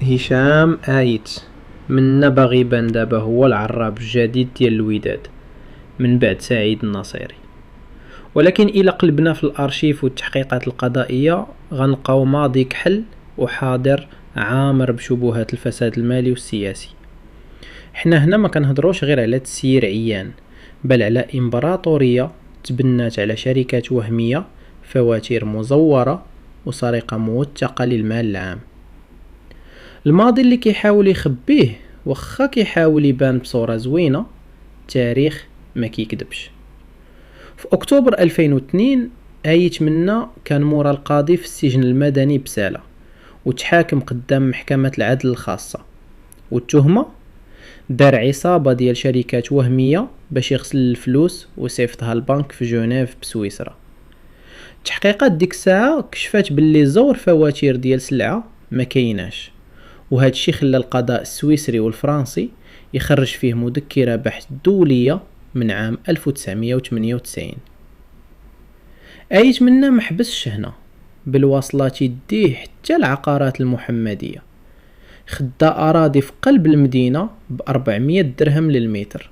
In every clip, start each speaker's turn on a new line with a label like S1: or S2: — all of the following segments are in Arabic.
S1: هشام آيت منا باغي يبان دابا هو العراب الجديد ديال الوداد من بعد سعيد الناصيري. ولكن الى قلبنا في الارشيف والتحقيقات القضائيه غنلقاو ماضي كحل وحاضر عامر بشبهات الفساد المالي والسياسي. حنا هنا ما كنهضروش غير على تسيير عيان، بل على امبراطوريه تبنات على شركات وهميه، فواتير مزوره وسرقه موثقه للمال العام. الماضي اللي كيحاول يخبيه واخا كيحاول يبان بصورة زوينة، تاريخ ما كيكدبش. في اكتوبر 2002 آيت منا كان مورا القاضي في السجن المدني بسالة، وتحاكم قدام محكمة العدل الخاصة، والتهمة دار عصابة ديال شركات وهمية باش يغسل الفلوس ويصيفطها البنك في جنيف بسويسرا. التحقيقات ديك الساعة كشفت باللي زور فواتير ديال سلعة ما كايناش، وهذا الشيء خلى القضاء السويسري والفرنسي يخرج فيه مذكرة بحث دولية من عام 1998. آيت منا محبسش هنا، بل واصلات يديه حتى العقارات المحمدية. خدا أراضي في قلب المدينة ب400 درهم للمتر،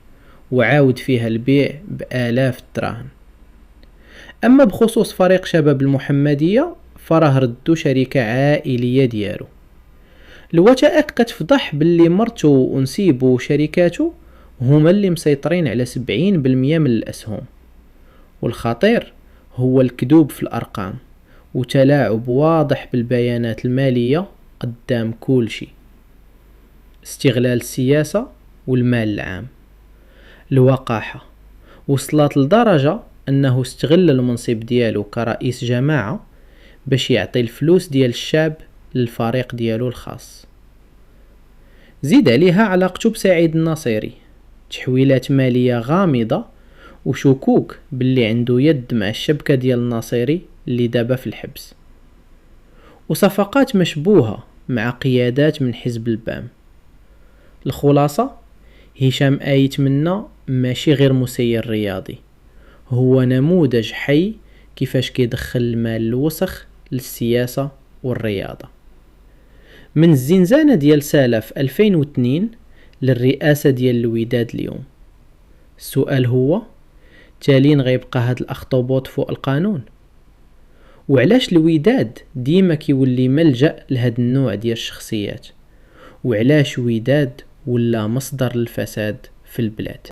S1: وعاود فيها البيع بآلاف الدراهم. أما بخصوص فريق شباب المحمدية فراه ردو شركة عائلية ديالو. الوثائق كتفضح باللي مرتو ونسيبو وشركاتو هما اللي مسيطرين على 70% من الأسهم. والخطير هو الكذوب في الأرقام وتلاعب واضح بالبيانات المالية قدام كل شيء. استغلال السياسة والمال العام. الوقاحة وصلت لدرجة أنه استغل المنصب ديالو كرئيس جماعة باش يعطي الفلوس ديال الشعب للفريق ديالو الخاص. زيد عليها علاقته بسعيد الناصيري، تحويلات مالية غامضة وشكوك باللي عنده يد مع الشبكة ديال الناصيري اللي دابا في الحبس، وصفقات مشبوهة مع قيادات من حزب البام. الخلاصة، هشام آيت منا ماشي غير مسير رياضي، هو نموذج حي كيفاش كيدخل المال الوسخ للسياسة والرياضة. من الزنزانة ديال سالة في 2002 للرئاسة ديال الوداد اليوم. السؤال هو، تالين غيبقى هاد الأخطبوط فوق القانون؟ وعلاش الوداد ديما كيولي ملجأ لهاد النوع ديال الشخصيات؟ وعلاش وداد ولا مصدر للفساد في البلاد؟